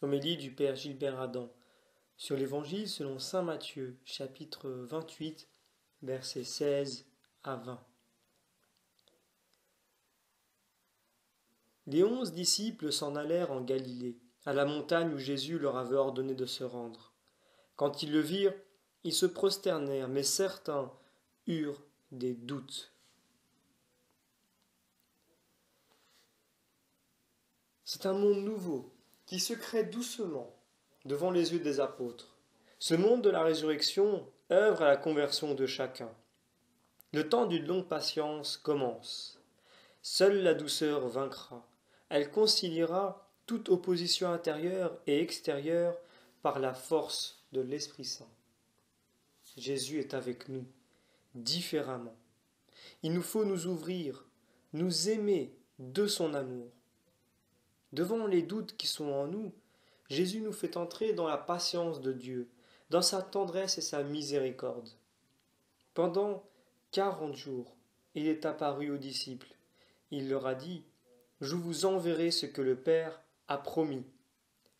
Homélie du Père Gilbert Adam sur l'Évangile selon saint Matthieu, chapitre 28, versets 16 à 20. Les 11 disciples s'en allèrent en Galilée, à la montagne où Jésus leur avait ordonné de se rendre. Quand ils le virent, ils se prosternèrent, mais certains eurent des doutes. C'est un monde nouveau qui se crée doucement devant les yeux des apôtres. Ce monde de la résurrection œuvre à la conversion de chacun. Le temps d'une longue patience commence. Seule la douceur vaincra. Elle conciliera toute opposition intérieure et extérieure par la force de l'Esprit Saint. Jésus est avec nous, différemment. Il nous faut nous ouvrir, nous aimer de son amour. Devant les doutes qui sont en nous, Jésus nous fait entrer dans la patience de Dieu, dans sa tendresse et sa miséricorde. Pendant 40 jours, il est apparu aux disciples. Il leur a dit, « Je vous enverrai ce que le Père a promis,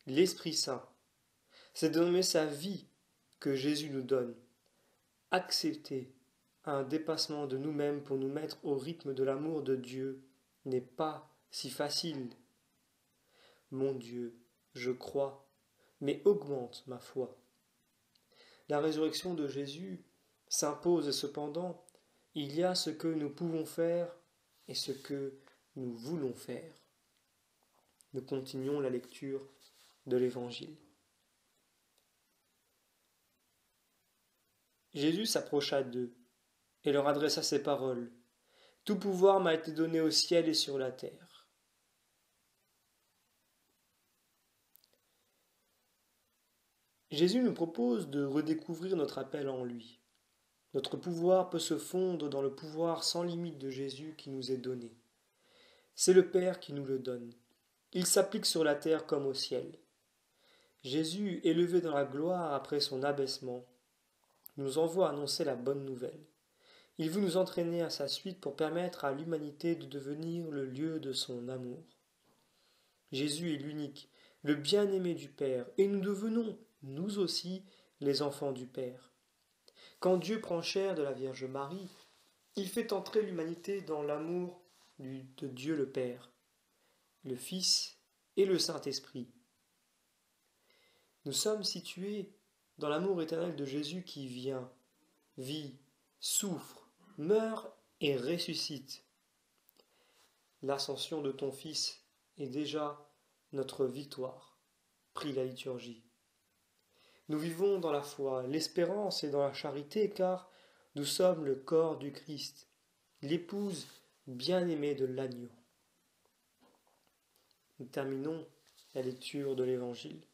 l'Esprit Saint. » C'est de donner sa vie que Jésus nous donne. Accepter un dépassement de nous-mêmes pour nous mettre au rythme de l'amour de Dieu n'est pas si facile. Mon Dieu, je crois, mais augmente ma foi. La résurrection de Jésus s'impose et cependant, il y a ce que nous pouvons faire et ce que nous voulons faire. Nous continuons la lecture de l'Évangile. Jésus s'approcha d'eux et leur adressa ces paroles. « Tout pouvoir m'a été donné au ciel et sur la terre. » Jésus nous propose de redécouvrir notre appel en lui. Notre pouvoir peut se fondre dans le pouvoir sans limite de Jésus qui nous est donné. C'est le Père qui nous le donne. Il s'applique sur la terre comme au ciel. Jésus, élevé dans la gloire après son abaissement, nous envoie annoncer la bonne nouvelle. Il veut nous entraîner à sa suite pour permettre à l'humanité de devenir le lieu de son amour. Jésus est l'unique, le bien-aimé du Père, et nous devenons, nous aussi, les enfants du Père. Quand Dieu prend chair de la Vierge Marie, il fait entrer l'humanité dans l'amour de Dieu le Père, le Fils et le Saint-Esprit. Nous sommes situés dans l'amour éternel de Jésus qui vient, vit, souffre, meurt et ressuscite. L'ascension de ton Fils est déjà notre victoire. Prie la liturgie. Nous vivons dans la foi, l'espérance et dans la charité, car nous sommes le corps du Christ, l'épouse bien-aimée de l'agneau. Nous terminons la lecture de l'Évangile.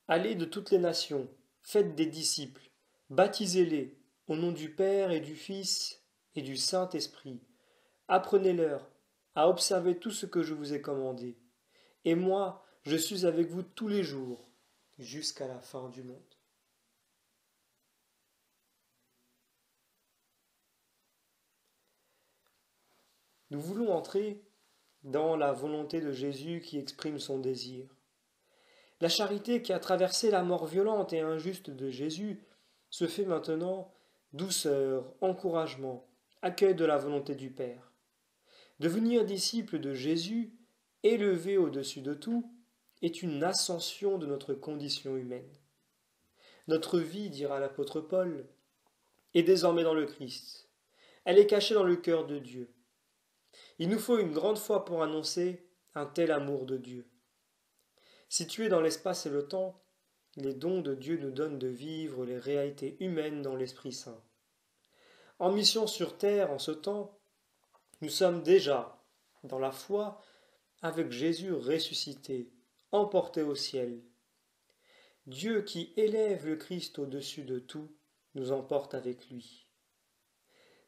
Allez de toutes les nations, faites des disciples, baptisez-les au nom du Père et du Fils et du Saint-Esprit. Apprenez-leur à observer tout ce que je vous ai commandé. Et moi, je suis avec vous tous les jours, jusqu'à la fin du monde. Nous voulons entrer dans la volonté de Jésus qui exprime son désir. La charité qui a traversé la mort violente et injuste de Jésus se fait maintenant douceur, encouragement, accueil de la volonté du Père. Devenir disciple de Jésus, élevé au-dessus de tout, est une ascension de notre condition humaine. Notre vie, dira l'apôtre Paul, est désormais dans le Christ. Elle est cachée dans le cœur de Dieu. Il nous faut une grande foi pour annoncer un tel amour de Dieu. Situés dans l'espace et le temps, les dons de Dieu nous donnent de vivre les réalités humaines dans l'Esprit Saint. En mission sur terre, en ce temps, nous sommes déjà, dans la foi, avec Jésus ressuscité, emporté au ciel. Dieu qui élève le Christ au-dessus de tout, nous emporte avec lui.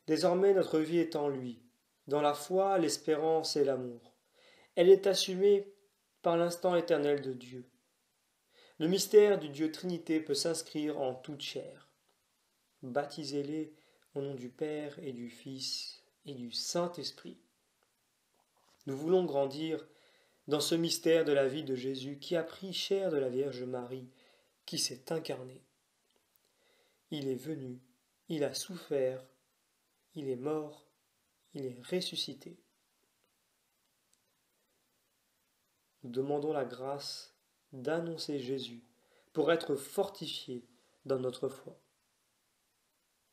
Désormais notre vie est en lui, dans la foi, l'espérance et l'amour. Elle est assumée par l'instant éternel de Dieu. Le mystère du Dieu Trinité peut s'inscrire en toute chair. Baptisez-les au nom du Père et du Fils et du Saint-Esprit. Nous voulons grandir dans ce mystère de la vie de Jésus qui a pris chair de la Vierge Marie, qui s'est incarné. Il est venu, il a souffert, il est mort, il est ressuscité. Nous demandons la grâce d'annoncer Jésus pour être fortifiés dans notre foi.